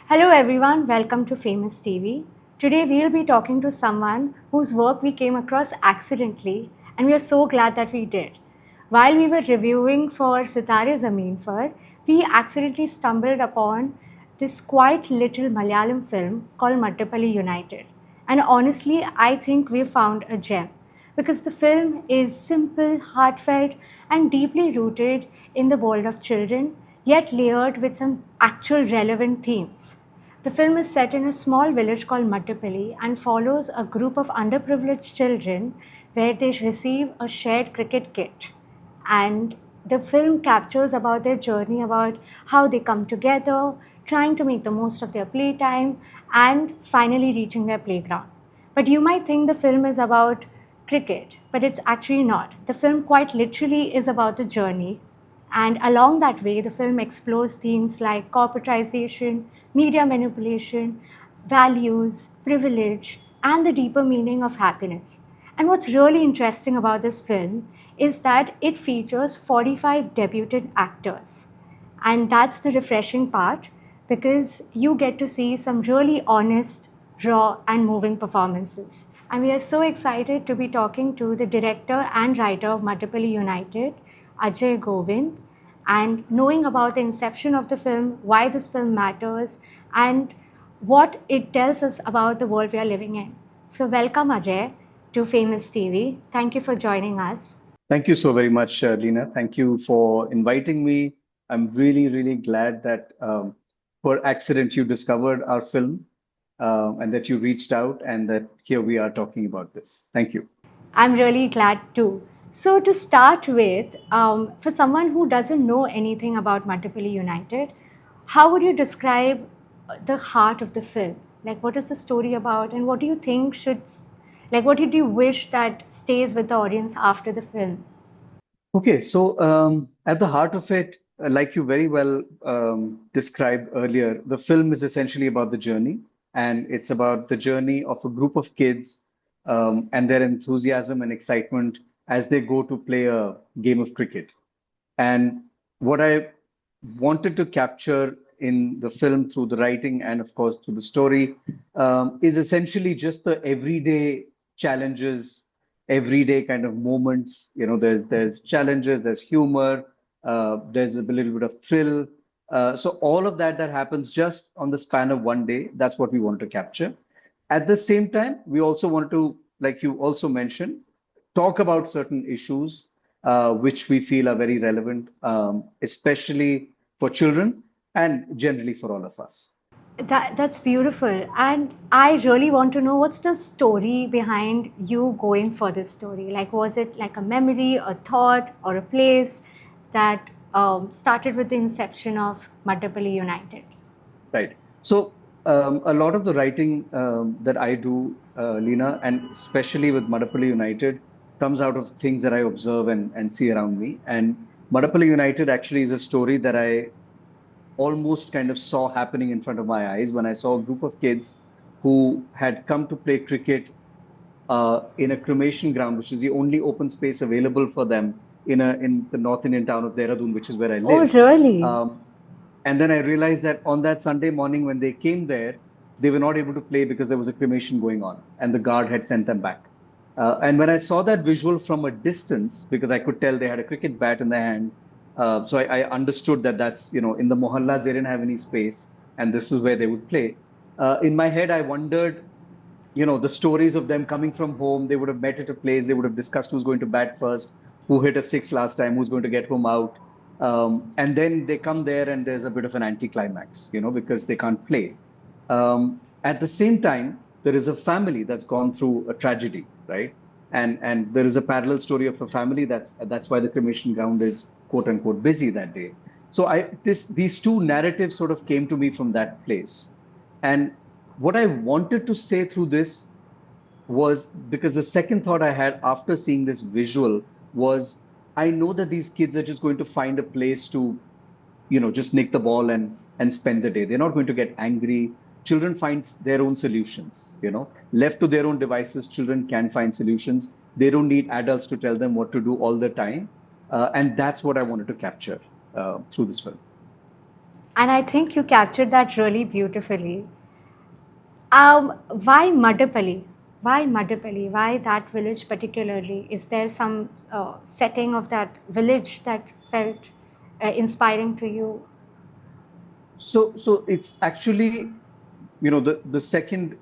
Hello everyone, welcome to Famous TV. Today we'll be talking to someone whose work we came across accidentally and we are so glad that we did. While we were reviewing for Sitare Zameen Par, we accidentally stumbled upon this quite little Malayalam film called Madappally United. And honestly, I think we found a gem because the film is simple, heartfelt, and deeply rooted in the world of children, yet layered with some actual relevant themes. The film is set in a small village called Madappally and follows a group of underprivileged children where they receive a shared cricket kit. And the film captures about their journey, about how they come together, trying to make the most of their playtime, and finally reaching their playground. But you might think the film is about cricket, but it's actually not. The film quite literally is about the journey, and along that way, the film explores themes like corporatization, media manipulation, values, privilege, and the deeper meaning of happiness. And what's really interesting about this film is that it features 45 debutant actors. And that's the refreshing part because you get to see some really honest, raw, and moving performances. And we are so excited to be talking to the director and writer of Madappally United, Ajay Govind, and knowing about the inception of the film, why this film matters, and what it tells us about the world we are living in. So, welcome Ajay to Famous TV. Thank you for joining us. Thank you so very much, Lena. Thank you for inviting me. I'm really, really glad that for accident you discovered our film and that you reached out and that here we are talking about this. Thank you. I'm really glad too. So, to start with, for someone who doesn't know anything about Madappally United, how would you describe the heart of the film? Like, what is the story about, and what do you think like, what did you wish that stays with the audience after the film? Okay, so at the heart of it, like you very well described earlier, the film is essentially about the journey, and it's about the journey of a group of kids and their enthusiasm and excitement as they go to play a game of cricket. And what I wanted to capture in the film through the writing and, of course, through the story is essentially just the everyday challenges, everyday kind of moments. You know, there's challenges, there's humor, there's a little bit of thrill. So all of that happens just on the span of one day. That's what we want to capture. At the same time, we also want to, like you also mentioned, talk about certain issues which we feel are very relevant, especially for children and generally for all of us. That's beautiful. And I really want to know what's the story behind you going for this story? Like, was it like a memory, a thought, or a place that started with the inception of Madappally United? Right. So a lot of the writing that I do, Lena, and especially with Madapali United, comes out of things that I observe and see around me. And Madapali United actually is a story that I almost kind of saw happening in front of my eyes when I saw a group of kids who had come to play cricket in a cremation ground, which is the only open space available for them in the North Indian town of Dehradun, which is where I Oh, live. really? Um, and then I realized that on that Sunday morning when they came there, they were not able to play because there was a cremation going on, and the guard had sent them back. And when I saw that visual from a distance, because I could tell they had a cricket bat in their hand, so I understood that that's, you know, in the mohallas, they didn't have any space, and this is where they would play. In my head, I wondered, you know, the stories of them coming from home. They would have met at a place, they would have discussed who's going to bat first, who hit a six last time, who's going to get home out. And then they come there and there's a bit of an anticlimax, you know, because they can't play. At the same time, there is a family that's gone through a tragedy, right? And there is a parallel story of a family that's why the cremation ground is quote unquote busy that day. So these two narratives sort of came to me from that place. And what I wanted to say through this was because the second thought I had after seeing this visual was I know that these kids are just going to find a place to, you know, just nick the ball and spend the day. They're not going to get angry. Children find their own solutions, you know. Left to their own devices, children can find solutions. They don't need adults to tell them what to do all the time. And that's what I wanted to capture through this film. And I think you captured that really beautifully. Why Madapali? Why Madapali? Why that village particularly? Is there some setting of that village that felt inspiring to you? So it's actually, the second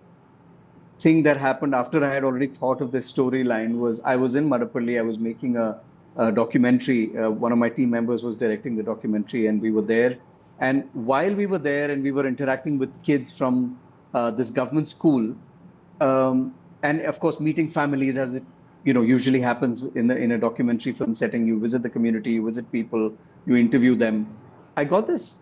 thing that happened after I had already thought of this storyline was I was in Madapali. I was making a documentary. One of my team members was directing the documentary, and we were there. And while we were there and we were interacting with kids from this government school, and of course meeting families as it usually happens in a documentary film setting. You visit the community, you visit people, you interview them. I got this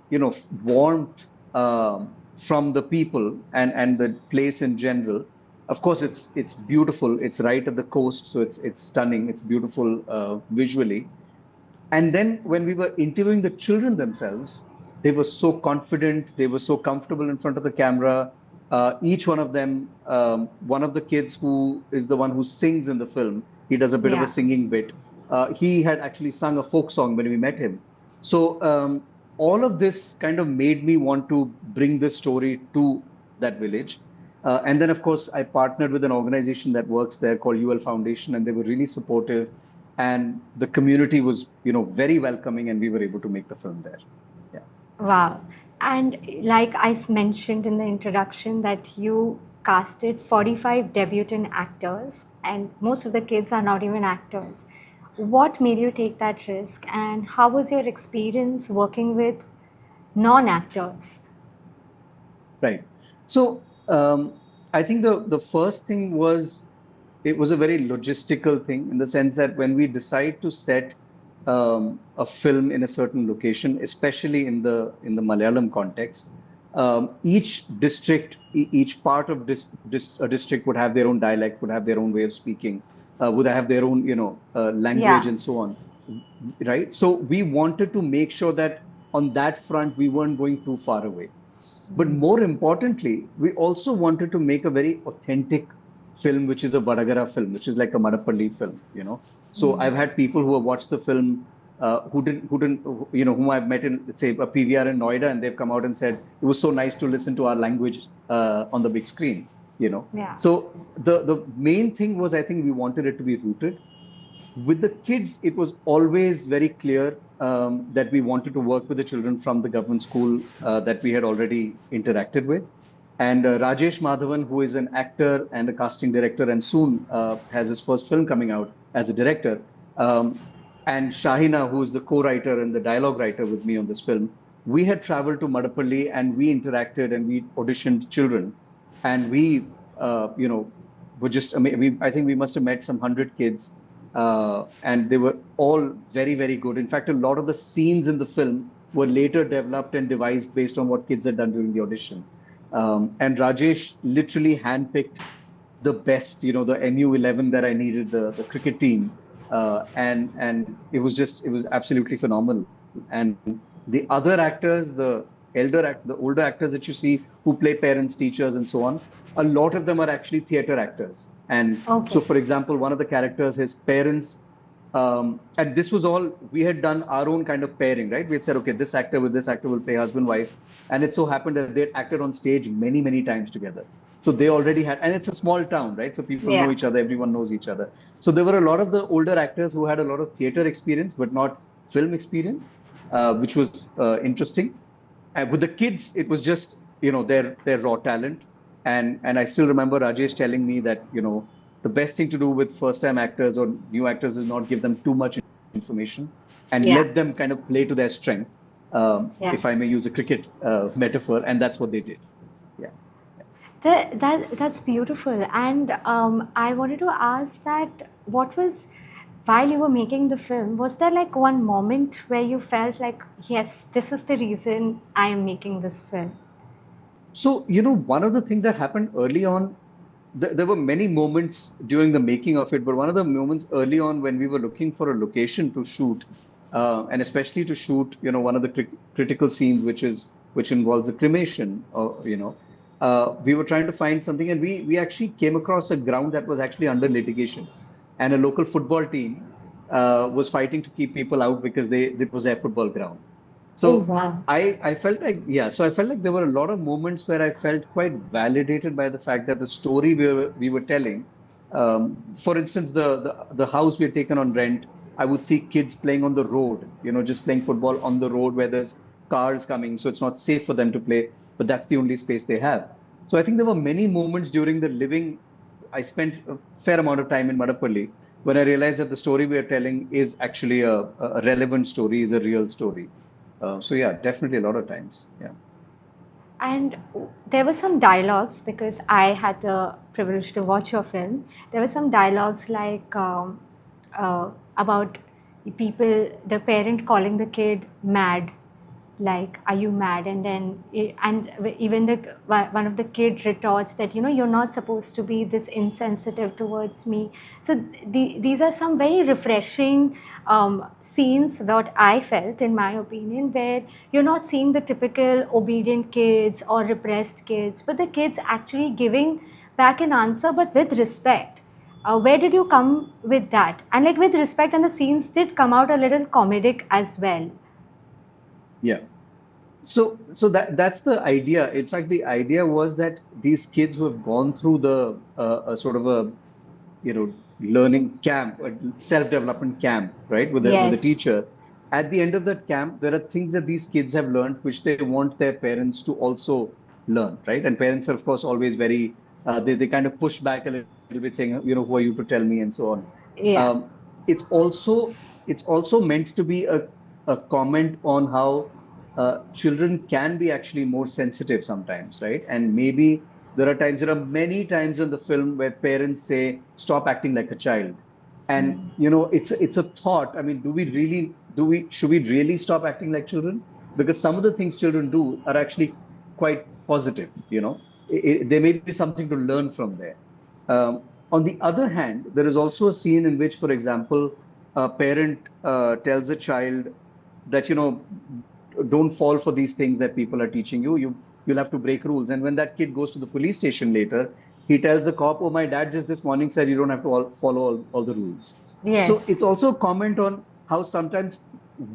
warmth from the people and the place in general. Of course, it's beautiful. It's right at the coast, so it's stunning. It's beautiful visually. And then when we were interviewing the children themselves, they were so confident, they were so comfortable in front of the camera. Each one of them, one of the kids who is the one who sings in the film, he does a bit of a Yeah. singing bit. He had actually sung a folk song when we met him. So all of this kind of made me want to bring this story to that village. And then, of course, I partnered with an organization that works there called UL Foundation, and they were really supportive. And the community was, very welcoming, and we were able to make the film there. Yeah. Wow. And like mentioned in the introduction, that you casted 45 debutant actors, and most of the kids are not even actors. What made you take that risk, and how was your experience working with non actors? Right. So I think the first thing was it was a very logistical thing in the sense that when we decide to set a film in a certain location, especially in the Malayalam context, each district, each part of a district would have their own dialect, would have their own way of speaking, would have their own language Yeah. and so on, right? So we wanted to make sure that on that front we weren't going too far away. But more importantly, we also wanted to make a very authentic film, which is a Vadagara film, which is like a Madappally film. So I've had people who have watched the film whom I've met in, let's say, a PVR in Noida, and they've come out and said it was so nice to listen to our language on the big screen. Yeah. So the main thing was I think we wanted it to be rooted. With the kids, it was always very clear that we wanted to work with the children from the government school that we had already interacted with. And Rajesh Madhavan, who is an actor and a casting director, and soon has his first film coming out as a director, um, and Shahina, who is the co-writer and the dialogue writer with me on this film, we had traveled to Madapali and we interacted and we auditioned children, and we, were just, I think we must have met some 100 kids, and they were all very, very good. In fact, a lot of the scenes in the film were later developed and devised based on what kids had done during the audition. And Rajesh literally handpicked the best, the MU11 that I needed, the cricket team, and it was absolutely phenomenal. And the other actors, the older actors that you see who play parents, teachers, and so on, a lot of them are actually theater actors. And so, Okay. for example, one of the characters, his parents, and this was all we had done our own kind of pairing, right? We had said, okay, this actor with this actor will play husband, wife. And it so happened that they'd acted on stage many, many times together. So they already had, and it's a small town, right? So people know Yeah. each other, everyone knows each other. So there were a lot of the older actors who had a lot of theater experience, but not film experience, which was interesting. With the kids, it was just, their raw talent. And I still remember Rajesh telling me that, the best thing to do with first time actors or new actors is not give them too much information and Yeah. let them kind of play to their strength, Yeah. if I may use a cricket metaphor. And that's what they did. Yeah. That's beautiful. And I wanted to ask that what was, while you were making the film, was there like one moment where you felt like, yes, this is the reason I am making this film? So, one of the things that happened early on, there were many moments during the making of it, but one of the moments early on when we were looking for a location to shoot, and especially to shoot, one of the critical scenes, which involves the cremation, we were trying to find something, and we actually came across a ground that was actually under litigation, and a local football team was fighting to keep people out because it was their football ground. Oh, So wow. I felt like, yeah, so I felt like there were a lot of moments where I felt quite validated by the fact that the story we were telling, for instance, the house we had taken on rent, I would see kids playing on the road, just playing football on the road where there's cars coming, so it's not safe for them to play, but that's the only space they have. So I think there were many moments during the living. I spent a fair amount of time in Madapali when I realized that the story we are telling is actually a relevant story, is a real story. So yeah, definitely a lot of times. Yeah. And there were some dialogues because I had the privilege to watch your film. There were some dialogues like about people, the parent calling the kid mad, like, "Are you mad?" And then, even one of the kid retorts that, "You're not supposed to be this insensitive towards me." So these are some very refreshing scenes, what I felt, in my opinion, where you're not seeing the typical obedient kids or repressed kids, but the kids actually giving back an answer, but with respect. Where did you come with that? And like with respect, and the scenes did come out a little comedic as well. Yeah. So that's the idea. In fact, the idea was that these kids who have gone through the a sort of a learning camp, a self-development camp, right, with a Yes. teacher. At the end of that camp, there are things that these kids have learned which they want their parents to also learn, right? And parents are, of course, always very they kind of push back a little bit, saying, who are you to tell me, and so on. Yeah. Um, it's also it's also meant to be a comment on how children can be actually more sensitive sometimes, right? And maybe there are many times in the film where parents say, "Stop acting like a child." And it's a thought. I mean, should we really stop acting like children? Because some of the things children do are actually quite positive. There may be something to learn from there. On the other hand, there is also a scene in which, for example, a parent tells a child that don't fall for these things that people are teaching you. You'll have to break rules. And when that kid goes to the police station later, he tells the cop, "Oh, my dad just this morning said you don't have to follow all the rules." So Yes. it's also a comment on how sometimes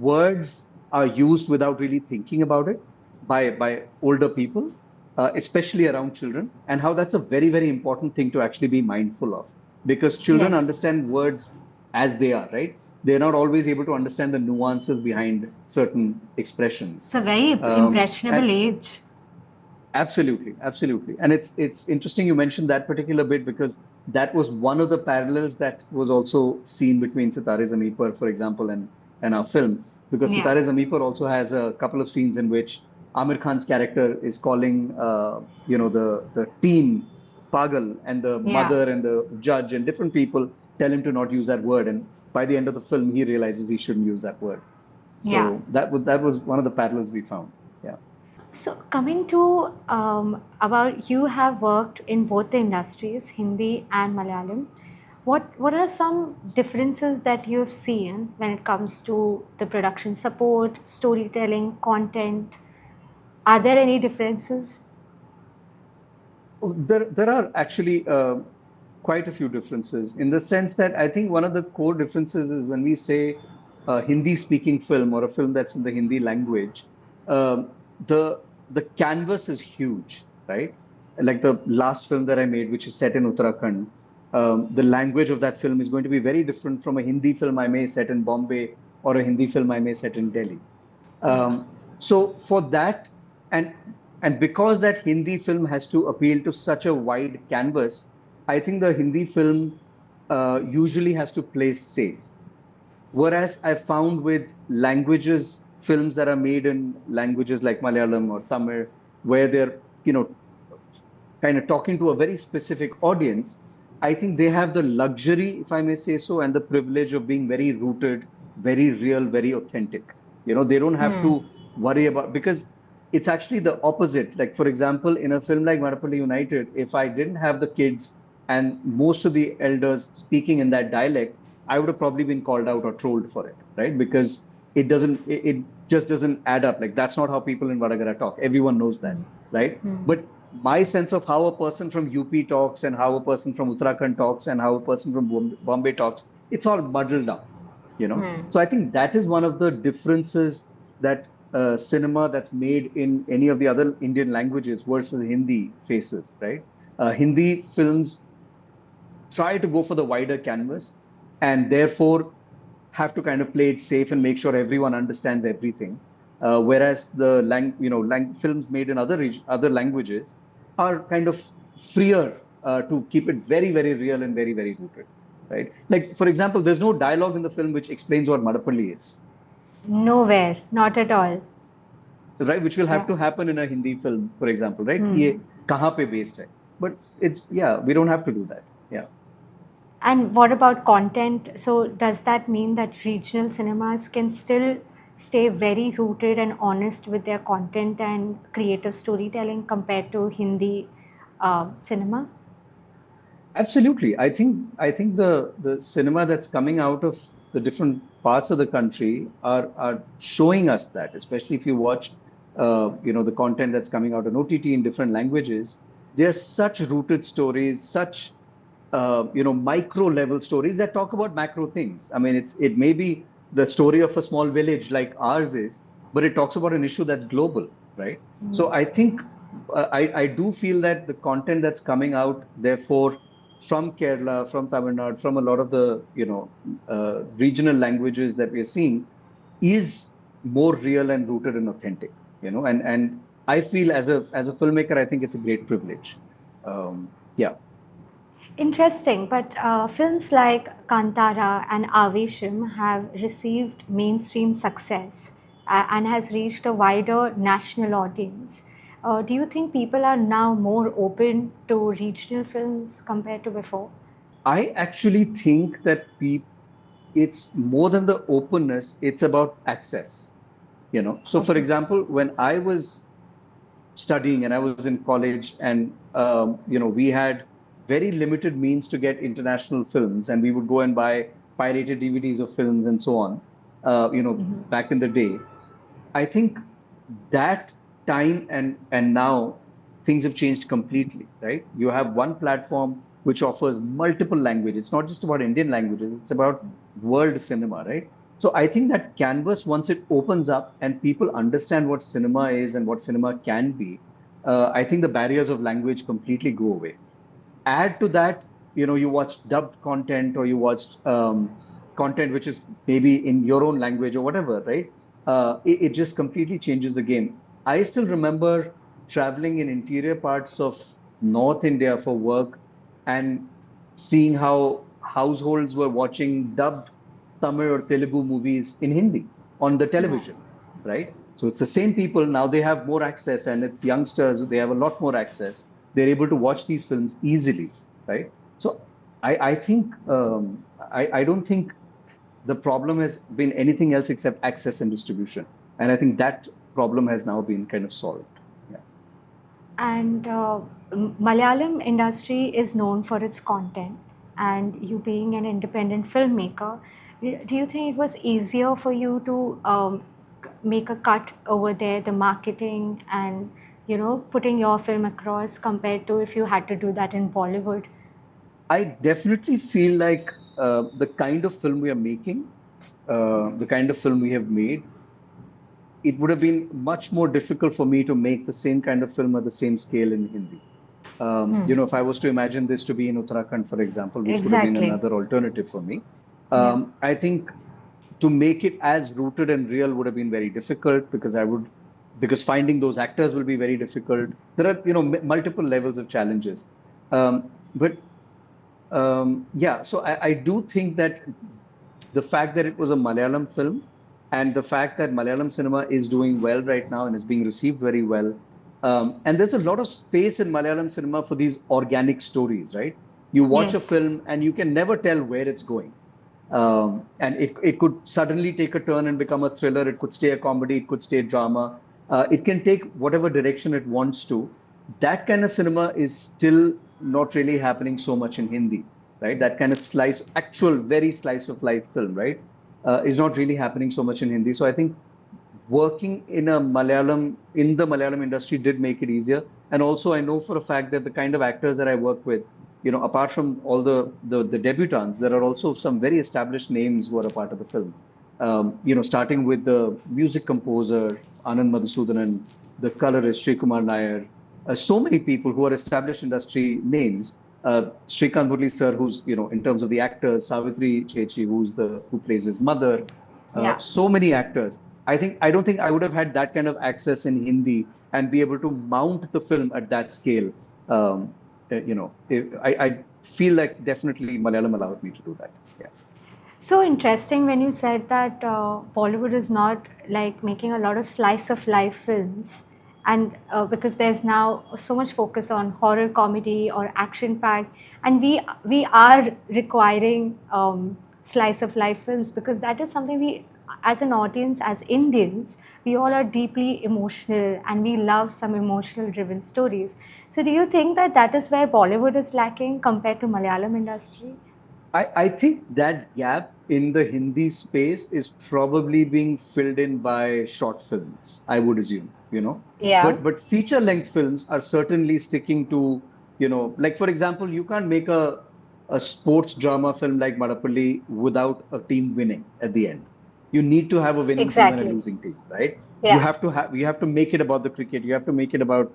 words are used without really thinking about it by older people, especially around children, and how that's a very, very important thing to actually be mindful of, because children Yes. understand words as they are, right? They're not always able to understand the nuances behind certain It's expressions. a very And impressionable age. absolutely, absolutely. And it's interesting you mentioned that particular bit, because that was one of the parallels that was also seen between Sitare Zameen Par, for example, and our film. Because Yeah. Sitare Zameen Par also has a couple of scenes in which Amir Khan's character is calling, the team pagal, and the Yeah. mother and the judge and different people tell him to not use that word. And by the end of the film, he realizes he shouldn't use that word. Yeah. So that was one of the parallels we found. Yeah. So coming to about, you have worked in both the industries, Hindi and Malayalam. What are some differences that you have seen when it comes to the production support, storytelling, content? Are there any differences? Oh, there are actually quite a few differences, in the sense that I think one of the core differences is when we say a Hindi speaking film or a film that's in the Hindi language, um, the canvas is huge, right? Like the last film that I made, which is set in Uttarakhand, the language of that film is going to be very different from a Hindi film I may set in Bombay, or a Hindi film I may set in Delhi. Yeah. So for that, and and because that Hindi film has to appeal to such a wide canvas, I think the Hindi film usually has to play safe. Whereas I found with languages, films that are made in languages like Malayalam or Tamil, where they're, kind of talking to a very specific audience, I think they have the luxury, if I may say so, and the privilege of being very rooted, very real, very authentic. They don't have to worry about, because it's actually the opposite. Like, for example, in a film like Madappally United, if I didn't have the kids and most of the elders speaking in that dialect, I would have probably been called out or trolled for it, right? Because it just doesn't add up. Like, that's not how people in Vadagara talk. Everyone knows that, right? But my sense of how a person from UP talks, and how a person from Uttarakhand talks, and how a person from Bombay talks, it's all muddled up. So I think that is one of the differences that cinema that's made in any of the other Indian languages versus Hindi faces, right? Hindi films try to go for the wider canvas and therefore have to kind of play it safe and make sure everyone understands everything. Whereas the films made in other languages are kind of freer to keep it very, very real and very, very rooted, right? Like, for example, there's no dialogue in the film which explains what Madapali is, Nowhere, not at all. right? Which will have Yeah. to happen in a Hindi film, for example, right? ये कहाँ पे based है? But it's, yeah, we don't have to do that. Yeah. And what about content? So, does that mean that regional cinemas can still stay very rooted and honest with their content and creative storytelling compared to Hindi cinema? Absolutely. I think the cinema that's coming out of the different parts of the country are showing us that, especially if you watch the content that's coming out on OTT in different languages, they're such rooted stories, such micro level stories that talk about macro things. I mean, it may be the story of a small village like ours is, but it talks about an issue that's global, right? So I think I do feel that the content that's coming out, therefore, from Kerala, from Tamil Nadu, from a lot of the regional languages that we are seeing, is more real and rooted and authentic. And I feel as a filmmaker, I think it's a great privilege. Yeah. Interesting, but films like Kantara and Avesham have received mainstream success and has reached a wider national audience. Do you think people are now more open to regional films compared to before? I actually think that it's more than the openness, it's about access. So for Okay. example, when I was studying and I was in college, and we had very limited means to get international films, and we would go and buy pirated DVDs of films and so on. Back in the day, I think that time and now things have changed completely, right? You have one platform which offers multiple languages. It's not just about Indian languages, it's about world cinema, right? So I think that canvas, once it opens up and people understand what cinema is and what cinema can be, I think the barriers of language completely go away. Add to that, you watch dubbed content, or you watch content which is maybe in your own language or whatever, right? It just completely changes the game. I still remember traveling in interior parts of North India for work and seeing how households were watching dubbed Tamil or Telugu movies in Hindi on the Yeah. television, right? So it's the same people. Now they have more access, and it's youngsters, they have a lot more access. They're able to watch these films easily, right? So I think I don't think the problem has been anything else except access and distribution, and I think that problem has now been kind of solved. Yeah. And Malayalam industry is known for its content. And you being an independent filmmaker, do you think it was easier for you to make a cut over there, the marketing and putting your film across compared to if you had to do that in Bollywood? I definitely feel like the kind of film we are making, the kind of film we have made, it would have been much more difficult for me to make the same kind of film at the same scale in Hindi. If I was to imagine this to be in Uttarakhand, for example, which would have been Exactly. another alternative for me, Yeah. I think to make it as rooted and real would have been very difficult, because finding those actors will be very difficult. There are, multiple levels of challenges. But yeah, so I do think that the fact that it was a Malayalam film, and the fact that Malayalam cinema is doing well right now and is being received very well. And there's a lot of space in Malayalam cinema for these organic stories, right? You watch a Yes. film and you can never tell where it's going. And it could suddenly take a turn and become a thriller. It could stay a comedy. It could stay drama. It can take whatever direction it wants to. That kind of cinema is still not really happening so much in Hindi, right? That kind of very slice of life film, right? Is not really happening so much in Hindi. So I think working in the Malayalam industry did make it easier. And also I know for a fact that the kind of actors that I work with, apart from all the debutants, there are also some very established names who are a part of the film. Starting with the music composer, Anand Madhusudanan, the colorist, Sri Kumar Nair, so many people who are established industry names. Srikant Murli sir, who's, in terms of the actors, Savitri Chechi, who plays his mother, Yeah. so many actors. I don't think I would have had that kind of access in Hindi and be able to mount the film at that scale. I feel like definitely Malayalam allowed me to do that. Yeah. So interesting when you said that Bollywood is not like making a lot of slice of life films, and because there's now so much focus on horror comedy or action packed, and we are requiring slice of life films because that is something we, as an audience, as Indians, we all are deeply emotional and we love some emotional driven stories. So do you think that that is where Bollywood is lacking compared to Malayalam industry? I think that gap in the Hindi space is probably being filled in by short films, I would assume. Yeah. But feature length films are certainly sticking to, like for example, you can't make a sports drama film like Madapali without a team winning at the end. You need to have a winning team and a Exactly. losing team, right? Yeah. You have to make it about the cricket. You have to make it about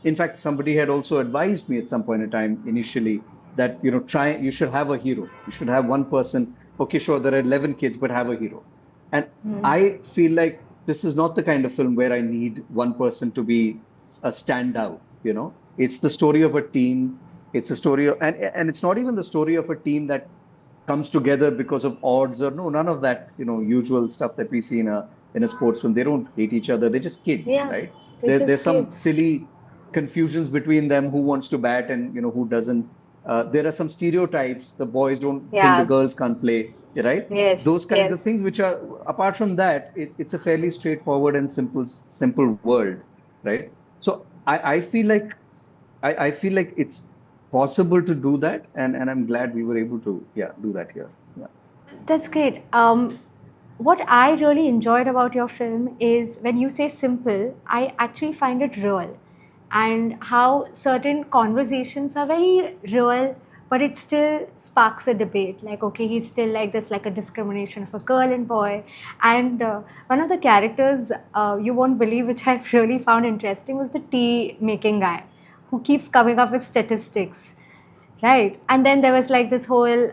in fact, somebody had also advised me at some point in time initially that you should have a hero. You should have one person. Okay, sure, there are 11 kids, but have a hero. And I feel like this is not the kind of film where I need one person to be a standout. It's the story of a team. It's a story of, and it's not even the story of a team that comes together because of odds or no, none of that, usual stuff that we see in a sports film. They don't hate each other. They're just kids, Yeah. right? They're There's just some kids. silly confusions between them, who wants to bat and who doesn't. There are some stereotypes. The boys don't think the Yeah. girls can't play, right? Yes. Those kinds of Yes. things, which are apart from that, it's a fairly straightforward and simple world, right? So I feel like it's possible to do that, and I'm glad we were able to, yeah, do that here. Yeah. That's great. What I really enjoyed about your film is when you say simple, I actually find it real, and how certain conversations are very real, but it still sparks a debate. Like, okay, he's still like this, like a discrimination of a girl and boy. And one of the characters, you won't believe, which I really found interesting, was the tea making guy who keeps coming up with statistics. Right. And then there was like this whole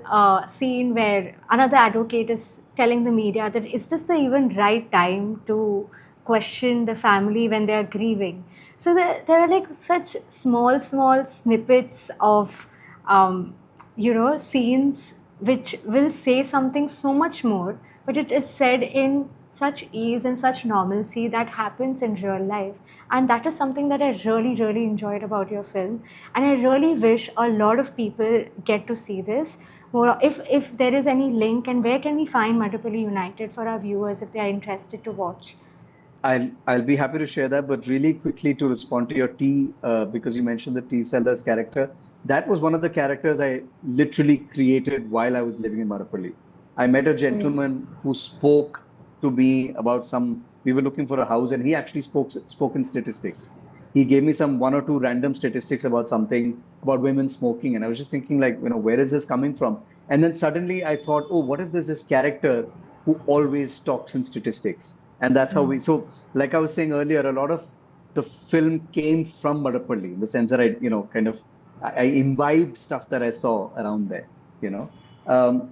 scene where another advocate is telling the media that is this the even right time to question the family when they are grieving? So there are like such small snippets of, scenes which will say something so much more, but it is said in such ease and such normalcy that happens in real life. And that is something that I really enjoyed about your film, and I really wish a lot of people get to see this. Well, if there is any link, and where can we find Madappally United for our viewers if they are interested to watch? I'll be happy to share that, but really quickly to respond to your tea, because you mentioned the tea seller's character. That was one of the characters I literally created while I was living in Madapali. I met a gentleman who spoke to me about we were looking for a house, and he actually spoke in statistics. He gave me some one or two random statistics about something about women smoking, and I was just thinking, like, where is this coming from? And then suddenly I thought, oh, what if there's this character who always talks in statistics? And that's how so like I was saying earlier, a lot of the film came from Madapalli in the sense that I imbibed stuff that I saw around there.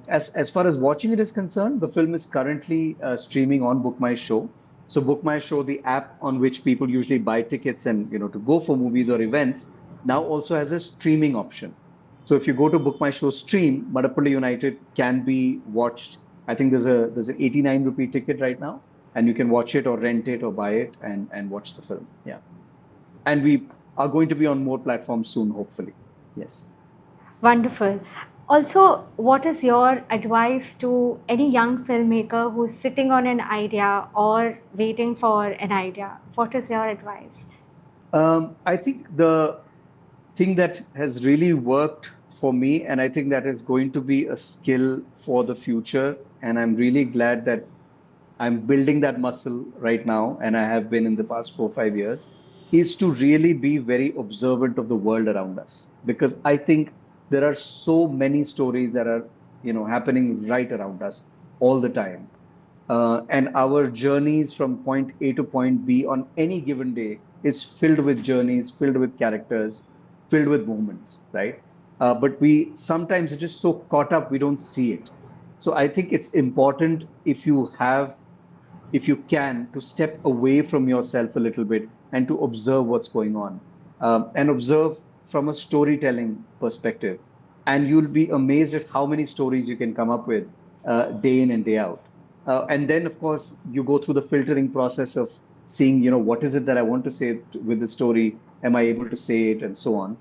As far as watching it is concerned, the film is currently streaming on Book My Show. So Book My Show, the app on which people usually buy tickets and to go for movies or events, now also has a streaming option. So if you go to Book My Show stream, Madappally United can be watched. I think there's an 89 rupee ticket right now, and you can watch it or rent it or buy it and watch the film. Yeah. And we are going to be on more platforms soon, hopefully. Yes. Wonderful. Also, what is your advice to any young filmmaker who's sitting on an idea or waiting for an idea? What is your advice? I think the thing that has really worked for me, and I think that is going to be a skill for the future, and I'm really glad that I'm building that muscle right now, and I have been in the past 4 or 5 years, is to really be very observant of the world around us. Because I think there are so many stories that are, happening right around us all the time. And our journeys from point A to point B on any given day is filled with journeys, filled with characters, filled with moments, right? But we sometimes are just so caught up, we don't see it. So I think it's important if you can, to step away from yourself a little bit and to observe what's going on, and observe from a storytelling perspective. And you'll be amazed at how many stories you can come up with day in and day out. And then, of course, you go through the filtering process of seeing, what is it that I want to say with the story? Am I able to say it? And so on.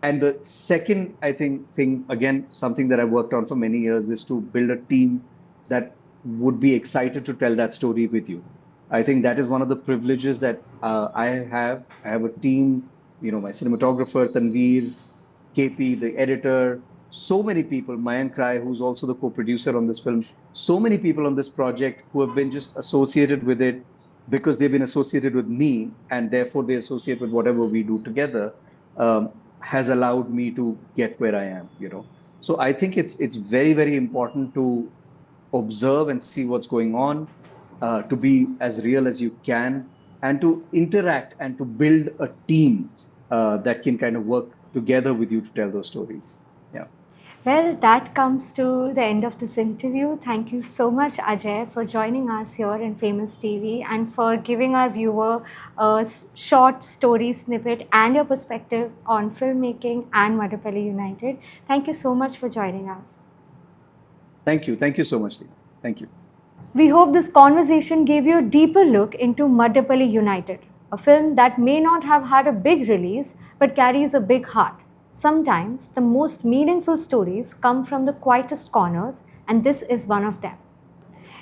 And the second, I think, thing, again, something that I've worked on for many years is to build a team that would be excited to tell that story with you. I think that is one of the privileges that I have. I have a team, my cinematographer, Tanveer, KP, the editor, so many people, Mayank Rai, who's also the co-producer on this film, so many people on this project who have been just associated with it because they've been associated with me, and therefore they associate with whatever we do together, has allowed me to get where I am. So I think it's very, very important to observe and see what's going on, to be as real as you can, and to interact and to build a team that can kind of work together with you to tell those stories. Yeah. Well, that comes to the end of this interview. Thank you so much, Ajay, for joining us here in Famous TV and for giving our viewer a short story snippet and your perspective on filmmaking and Madappally United. Thank you so much for joining us. Thank you. Thank you so much, Lee. Thank you. We hope this conversation gave you a deeper look into Madappally United, a film that may not have had a big release but carries a big heart. Sometimes the most meaningful stories come from the quietest corners, and this is one of them.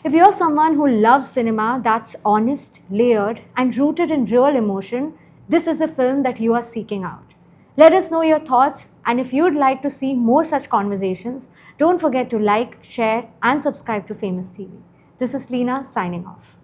If you're someone who loves cinema that's honest, layered, and rooted in real emotion, this is a film that you are seeking out. Let us know your thoughts, and if you'd like to see more such conversations, don't forget to like, share, and subscribe to Famous TV. This is Leena signing off.